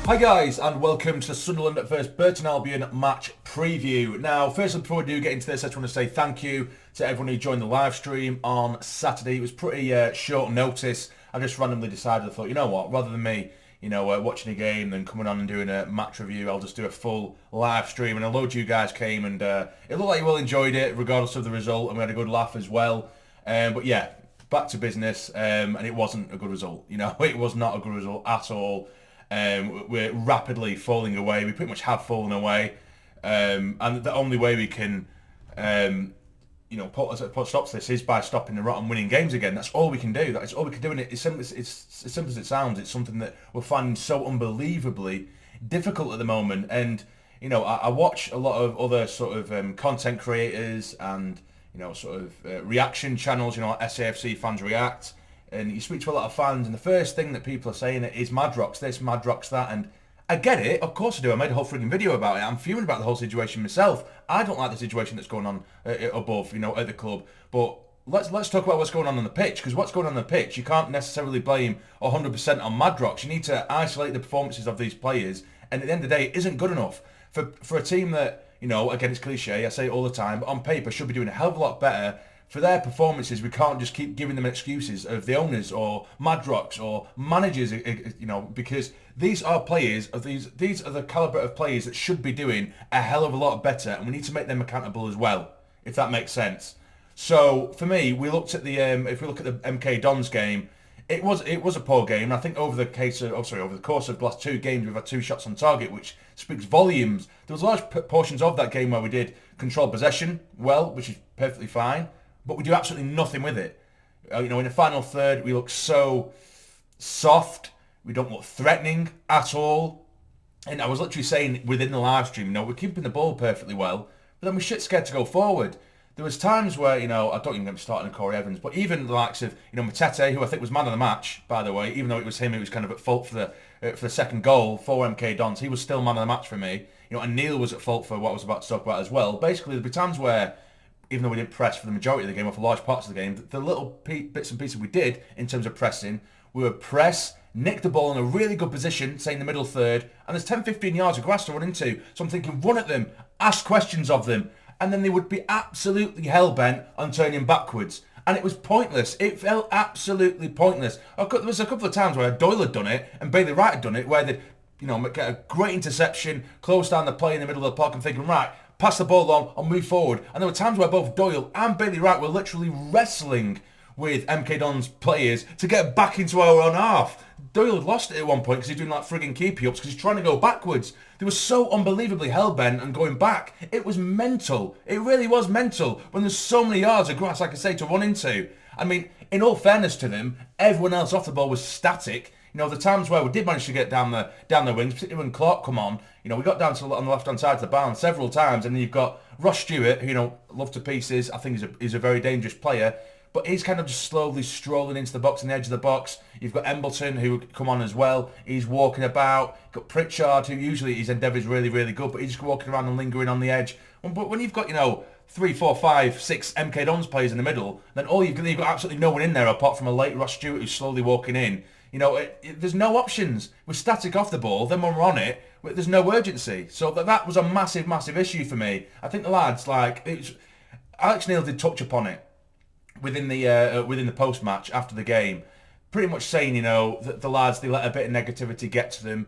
Hi guys, and welcome to the Sunderland vs Burton Albion match preview. Now, firstly, before we do get into this, I just want to say thank you to everyone who joined the live stream on Saturday. It was pretty short notice. I just randomly decided, I thought, you know what, rather than me, watching a game and coming on and doing a match review, I'll just do a full live stream. And a load of you guys came, and it looked like you all enjoyed it, regardless of the result, and we had a good laugh as well. But yeah, back to business, and it wasn't a good result. It was not a good result at all. We're rapidly falling away. We pretty much have fallen away, and the only way we can, put stop to this is by stopping the rot and winning games again. That's all we can do. That's all we can do, and it's simple as it sounds. It's something that we're finding so unbelievably difficult at the moment. And I watch a lot of other sort of content creators and reaction channels. SAFC fans react. And you speak to a lot of fans, and the first thing that people are saying is Madrox this, Madrox that, and I get it, of course I do. I made a whole frigging video about it. I'm fuming about the whole situation myself. I don't like the situation that's going on above, at the club. But let's talk about what's going on the pitch, because what's going on the pitch, you can't necessarily blame 100% on Madrox. You need to isolate the performances of these players, and at the end of the day, it isn't good enough for a team that, again, it's cliche, I say it all the time, but on paper should be doing a hell of a lot better. For their performances, we can't just keep giving them excuses of the owners or Madrox or managers, because these are players of these are the calibre of players that should be doing a hell of a lot better, and we need to make them accountable as well, if that makes sense. So for me, we looked at the if we look at the MK Dons game, it was a poor game. And I think over the course of the last two games, we've had 2 shots on target, which speaks volumes. There was large portions of that game where we did control possession well, which is perfectly fine. But we do absolutely nothing with it. In the final third, we look so soft. We don't look threatening at all. And I was literally saying within the live stream, we're keeping the ball perfectly well, but then we're shit scared to go forward. There was times where, I don't even get me started on Corey Evans, but even the likes of, Matete, who I think was man of the match, by the way, even though it was him who was kind of at fault for the second goal for MK Dons, he was still man of the match for me. And Neil was at fault for what I was about to talk about as well. Basically, there'd be times where, even though we didn't press for the majority of the game, or for large parts of the game, the little bits and pieces we did in terms of pressing, we would press, nick the ball in a really good position, say in the middle third, and there's 10-15 yards of grass to run into. So I'm thinking, run at them, ask questions of them, and then they would be absolutely hell-bent on turning backwards. And it was pointless. It felt absolutely pointless. There was a couple of times where Doyle had done it, and Bailey Wright had done it, where they'd get a great interception, close down the play in the middle of the park, and thinking, right, pass the ball on and move forward. And there were times where both Doyle and Bailey Wright were literally wrestling with MK Dons players to get back into our own half. Doyle had lost it at one point because he's doing like frigging keepy-ups because he's trying to go backwards. They were so unbelievably hell-bent and going back. It was mental. It really was mental when there's so many yards of grass, like I say, to run into. I mean, in all fairness to them, everyone else off the ball was static. The times where we did manage to get down the wings, particularly when Clark come on, we got down to on the left-hand side of the bound several times, and then you've got Ross Stewart, who, love to pieces. I think he's a very dangerous player, but he's kind of just slowly strolling into the box, on the edge of the box. You've got Embleton, who come on as well. He's walking about. You've got Pritchard, who usually his endeavour is really, really good, but he's just walking around and lingering on the edge. But when you've got, 3, 4, 5, 6 MK Dons players in the middle, then you've got absolutely no one in there apart from a late Ross Stewart who's slowly walking in. There's no options. We're static off the ball. Then when we're on it, there's no urgency. So that was a massive, massive issue for me. I think the lads, Alex Neil did touch upon it within the post-match after the game, pretty much saying, that the lads, they let a bit of negativity get to them,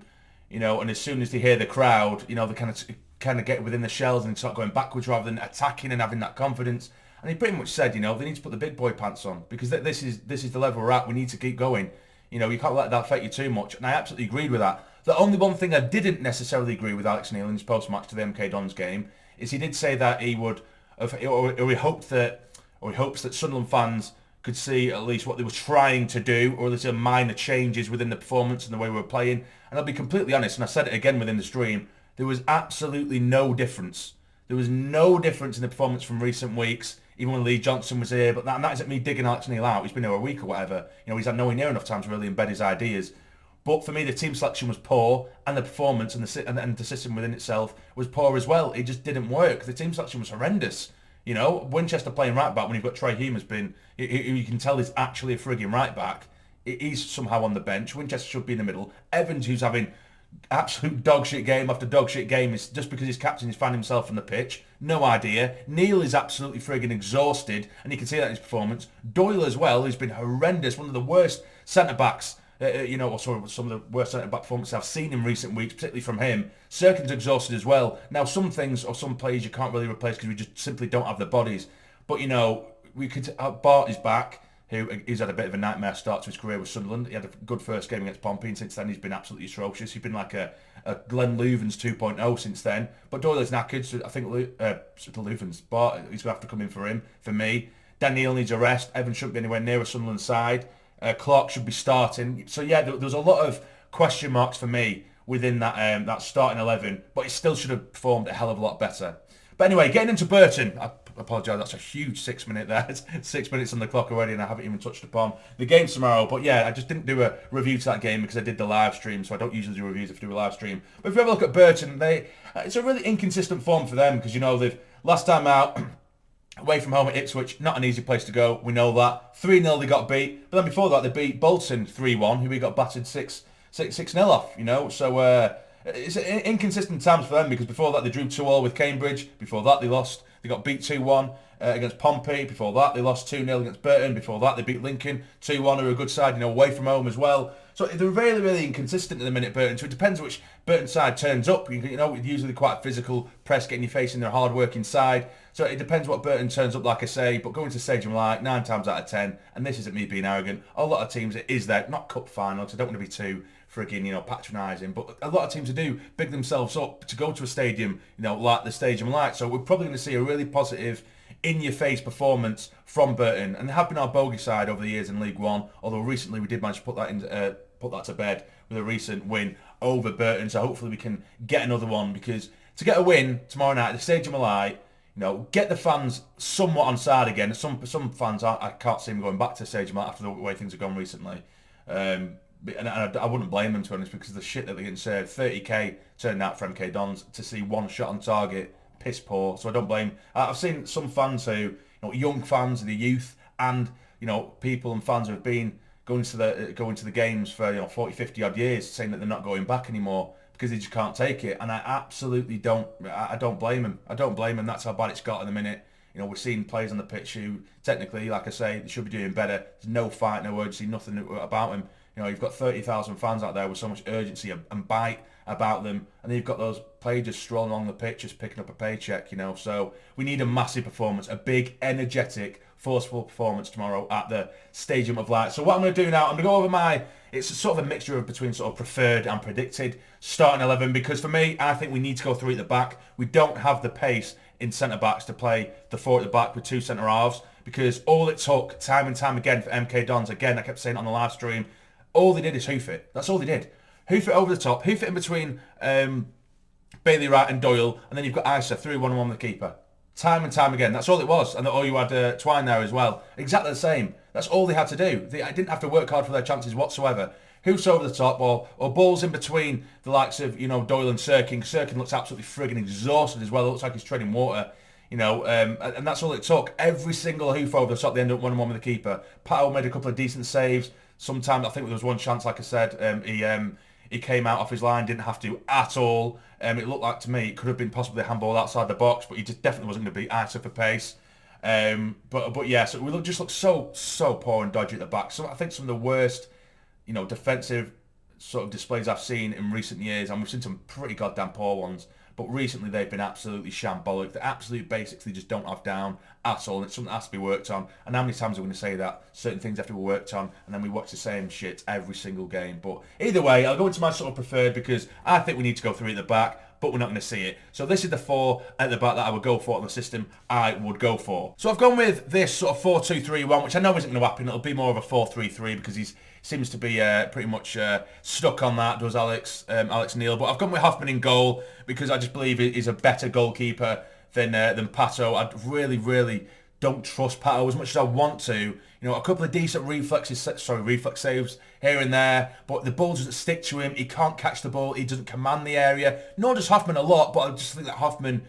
and as soon as they hear the crowd, they kind of get within the shells and start going backwards rather than attacking and having that confidence. And he pretty much said, they need to put the big boy pants on because this is the level we're at. We need to keep going. You can't let that affect you too much. And I absolutely agreed with that. The only one thing I didn't necessarily agree with Alex Neil in his post-match to the MK Dons game is he did say that he would, or he hopes that Sunderland fans could see at least what they were trying to do, or at least some minor changes within the performance and the way we were playing. And I'll be completely honest, and I said it again within the stream, there was absolutely no difference. There was no difference in the performance from recent weeks. Even when Lee Johnson was here, but that isn't me digging Alex Neil out. He's been here a week or whatever. He's had nowhere near enough time to really embed his ideas. But for me, the team selection was poor, and the performance and the system within itself was poor as well. It just didn't work. The team selection was horrendous. Winchester playing right back when you've got Trey Hume has been, who you can tell is actually a frigging right back. He's somehow on the bench. Winchester should be in the middle. Evans, who's having absolute dog shit game after dog shit game is just because his captain has found himself on the pitch. No idea. Neil is absolutely frigging exhausted, and you can see that in his performance. Doyle as well, who's been horrendous, one of the worst centre-backs, or sorry, some of the worst centre-back performances I've seen in recent weeks, particularly from him. Serkin's exhausted as well. Now, some things or some players you can't really replace because we just simply don't have the bodies. But, we could... Bart is back. He's had a bit of a nightmare start to his career with Sunderland. He had a good first game against Pompey, and since then he's been absolutely atrocious. He's been like a Glenn Loovens 2.0 since then. But Doyle's knackered, so I think Loovens, Bart, he's going to have to come in for him, for me. Daniel needs a rest. Evan shouldn't be anywhere near a Sunderland side. Clark should be starting. So yeah, there was a lot of question marks for me within that starting 11, but he still should have performed a hell of a lot better. But anyway, getting into Burton, I apologise, that's a huge 6 minute there. It's 6 minutes on the clock already and I haven't even touched upon the game tomorrow. But yeah, I just didn't do a review to that game because I did the live stream, so I don't usually do reviews if I do a live stream. But if you have a look at Burton, it's a really inconsistent form for them because, they've last time out, away from home at Ipswich, not an easy place to go, we know that. 3-0 they got beat, but then before that they beat Bolton 3-1, who we got battered 6-0 off, so... It's inconsistent times for them because before that they drew 2-2 with Cambridge. Before that they lost. They got beat 2-1 against Pompey. Before that they lost 2-0 against Burton. Before that they beat Lincoln 2-1, who are a good side, away from home as well. So they're really, really inconsistent at the minute, Burton. So it depends which Burton side turns up. Usually quite physical, press, getting your face in their hard-working side. So it depends what Burton turns up, like I say. But going to Stadium Light, 9 times out of 10, and this isn't me being arrogant, a lot of teams, it is their, not cup final, because I don't want to be too frigging, patronising, but a lot of teams do big themselves up to go to a stadium, like the Stadium Light. So we're probably going to see a really positive, in-your-face performance from Burton, and they have been our bogey side over the years in League One. Although recently we did manage to put that to bed with a recent win over Burton. So hopefully we can get another one, because to get a win tomorrow night at the Stadium Light, get the fans somewhat on side again. Some fans, I can't see them going back to the Stadium Light after the way things have gone recently. And I wouldn't blame them, to be honest, because the shit that they're getting served, 30k turned out for MK Dons to see one shot on target, piss poor. So I don't blame. I've seen some fans who, young fans in the youth, and people and fans who have been going to the games for 40, 50 odd years, saying that they're not going back anymore because they just can't take it. And I absolutely don't. I don't blame them. I don't blame them. That's how bad it's got in the minute. We're seeing players on the pitch who, technically, like I say, they should be doing better. There's no fight, no urgency, nothing about them. You've got 30,000 fans out there with so much urgency and bite about them, and then you've got those players just strolling along the pitch, just picking up a paycheck, So we need a massive performance, a big, energetic, forceful performance tomorrow at the Stadium of Light. So what I'm going to do now, I'm going to go over it's sort of a mixture between sort of preferred and predicted starting 11, because for me, I think we need to go 3 at the back. We don't have the pace in centre-backs to play the 4 at the back with 2 centre-halves, because all it took, time and time again, for MK Dons, again, I kept saying it on the live stream, all they did is hoof it. That's all they did. Hoof it over the top, hoof it in between Bailey Wright and Doyle, and then you've got Isa 3-1-1 with the keeper. Time and time again. That's all it was. And you had Twine there as well. Exactly the same. That's all they had to do. They didn't have to work hard for their chances whatsoever. Hoofs over the top, or balls in between the likes of Doyle and Serkin. Serkin looks absolutely frigging exhausted as well. It looks like he's treading water. And that's all it took. Every single hoof over the top, they ended up 1-1 with the keeper. Pato made a couple of decent saves. Sometimes I think there was one chance, like I said, he came out off his line, didn't have to at all. It looked like to me it could have been possibly a handball outside the box, but he just definitely wasn't going to beat Isa for pace. But yeah, so we just look so poor and dodgy at the back. So I think some of the worst, defensive sort of displays I've seen in recent years, and we've seen some pretty goddamn poor ones. But recently they've been absolutely shambolic. The absolute basics they just don't have down at all. And it's something that has to be worked on. And how many times are we going to say that? Certain things have to be worked on, and then we watch the same shit every single game. But either way, I'll go into my sort of preferred, because I think we need to go 3 at the back, but we're not going to see it. So this is the 4 at the back that I would go for on the system I would go for. So I've gone with this sort of 4-2-3-1, which I know isn't going to happen. It'll be more of a 4-3-3 because he seems to be pretty much stuck on that, does Alex Neil. But I've gone with Hoffman in goal because I just believe he's a better goalkeeper than Pato. I really don't trust Pato as much as I want to. A couple of decent reflex saves here and there, but the ball doesn't stick to him. He can't catch the ball. He doesn't command the area. Nor does Hoffman a lot, but I just think that Hoffman,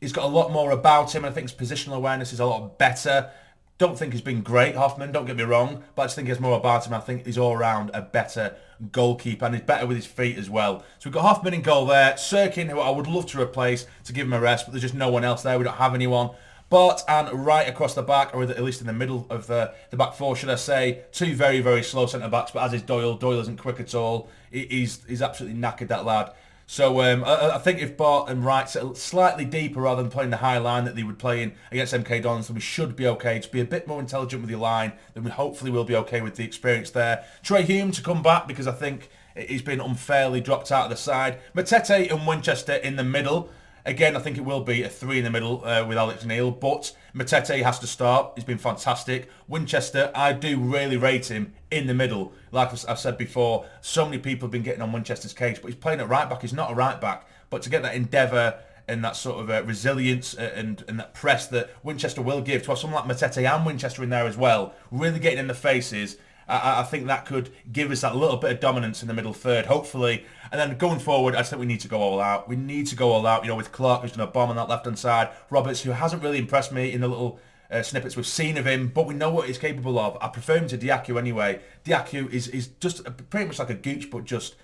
he's got a lot more about him. I think his positional awareness is a lot better. Don't think he's been great, Hoffman, don't get me wrong, but I just think there's more about him. I think he's all around a better goalkeeper and he's better with his feet as well. So we've got Hoffman in goal there. Sirkin, who I would love to replace to give him a rest, but there's just no one else there. We don't have anyone. But and right across the back, or at least in the middle of the back four, should I say, two very, very slow centre-backs, but as is Doyle. Doyle isn't quick at all. He's absolutely knackered, that lad. So I think if Bart and Wright sit slightly deeper rather than playing the high line that they would play in against MK Dons, then we should be okay. To be a bit more intelligent with your line, then we hopefully will be okay with the experience there. Trey Hume to come back because I think he's been unfairly dropped out of the side. Matete and Winchester in the middle. Again, I think it will be a 3 in the middle with Alex Neil, but Matete has to start. He's been fantastic. Winchester, I do really rate him in the middle. Like I've said before, so many people have been getting on Winchester's case, but he's playing at right back. He's not a right back. But to get that endeavour and that sort of resilience and that press that Winchester will give to have someone like Matete and Winchester in there as well, really getting in the faces, I think that could give us that little bit of dominance in the middle third, hopefully. And then going forward, I just think we need to go all out. We need to go all out, with Clark, who's done a bomb on that left-hand side. Roberts, who hasn't really impressed me in the little snippets we've seen of him, but we know what he's capable of. I prefer him to Diaku anyway. Diaku is just pretty much like a Gooch, but just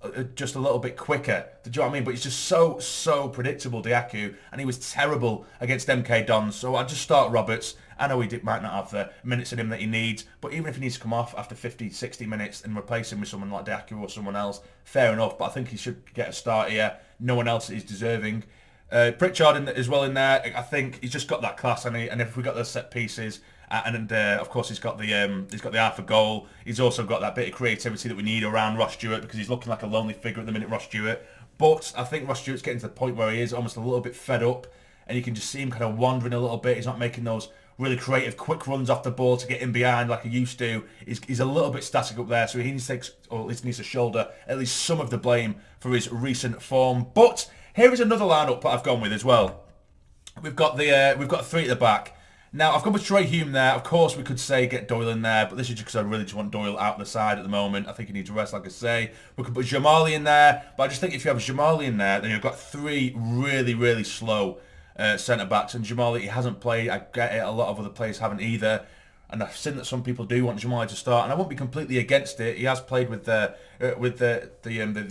a little bit quicker. Do you know what I mean? But he's just so predictable, Diaku, and he was terrible against MK Dons. So I'd just start Roberts. I know he might not have the minutes in him that he needs, but even if he needs to come off after 50, 60 minutes and replace him with someone like Diaku or someone else, fair enough, but I think he should get a start here. No one else is deserving. Pritchard as well in there. I think he's just got that class, and if we got those set pieces, and of course he's got the eye for goal. He's also got that bit of creativity that we need around Ross Stewart because he's looking like a lonely figure at the minute, Ross Stewart. But I think Ross Stewart's getting to the point where he is almost a little bit fed up, and you can just see him kind of wandering a little bit. He's not making those really creative, quick runs off the ball to get in behind like he used to. He's a little bit static up there, so he needs to take, or at least needs to shoulder at least some of the blame for his recent form. But here is another lineup that I've gone with as well. We've got 3 at the back. Now, I've gone with Trey Hume there. Of course, we could say get Doyle in there, but this is just because I really just want Doyle out the side at the moment. I think he needs a rest, like I say. We could put Jamali in there, but I just think if you have Jamali in there, then you've got 3 really, really slow centre-backs, and Jamali, he hasn't played. I get it, a lot of other players haven't either, and I've seen that some people do want Jamali to start, and I won't be completely against it. He has played with the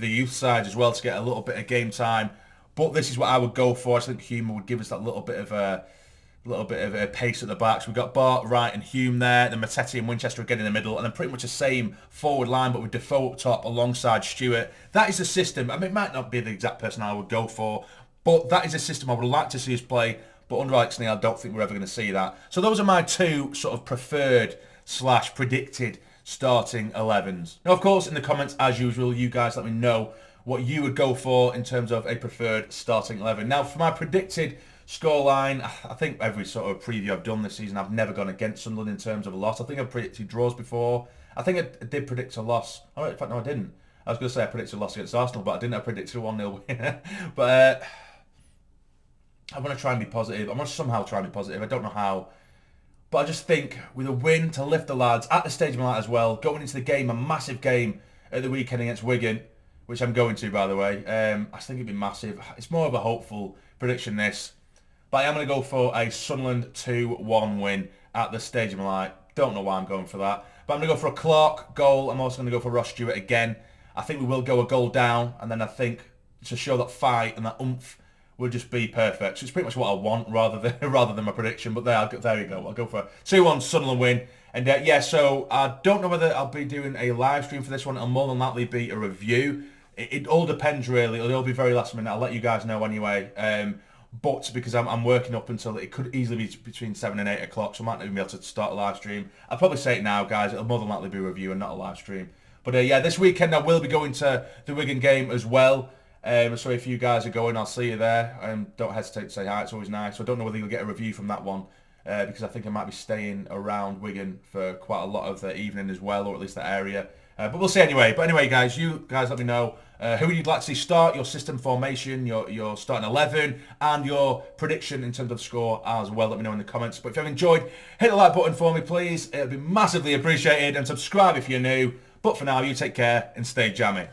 youth side as well to get a little bit of game time, but this is what I would go for. I think Hume would give us that little bit of a pace at the back. So we've got Bart, Wright and Hume there, then Matete and Winchester again in the middle, and then pretty much the same forward line, but with Defoe up top alongside Stewart. That is the system. I mean, it might not be the exact person I would go for, but that is a system I would like to see us play, but under Alex Neil, I don't think we're ever going to see that. So those are my 2 sort of preferred / predicted starting 11s. Now, of course, in the comments, as usual, you guys let me know what you would go for in terms of a preferred starting 11. Now, for my predicted scoreline, I think every sort of preview I've done this season, I've never gone against Sunderland in terms of a loss. I think I've predicted draws before. I think I did predict a loss. Oh, in fact, no, I didn't. I was going to say I predicted a loss against Arsenal, but I didn't. I predicted a 1-0 win. But I want to try and be positive. I want to somehow try and be positive. I don't know how. But I just think with a win to lift the lads at the Stadium of Light as well, going into the game, a massive game at the weekend against Wigan, which I'm going to, by the way. I think it'd be massive. It's more of a hopeful prediction, this. But I am going to go for a Sunderland 2-1 win at the Stadium of Light. Don't know why I'm going for that. But I'm going to go for a Clark goal. I'm also going to go for Ross Stewart again. I think we will go a goal down. And then I think to show that fight and that oomph will just be perfect. So it's pretty much what I want rather than my prediction. But there you go. I'll go for a 2-1 Sunderland win. And yeah, so I don't know whether I'll be doing a live stream for this one. It'll more than likely be a review. It all depends, really. It'll all be very last minute. I'll let you guys know anyway. But because I'm working up until it could easily be between 7 and 8 o'clock, so I might not even be able to start a live stream. I'll probably say it now, guys. It'll more than likely be a review and not a live stream. But yeah, this weekend I will be going to the Wigan game as well. So if you guys are going, I'll see you there. Don't hesitate to say hi. It's always nice. So I don't know whether you'll get a review from that one because I think I might be staying around Wigan for quite a lot of the evening as well, or at least that area. But we'll see anyway. But anyway, guys, you guys let me know who you'd like to see start, your system formation, your starting 11, and your prediction in terms of score as well. Let me know in the comments. But if you've enjoyed, hit the like button for me, please. It'll be massively appreciated. And subscribe if you're new. But for now, you take care and stay jammy.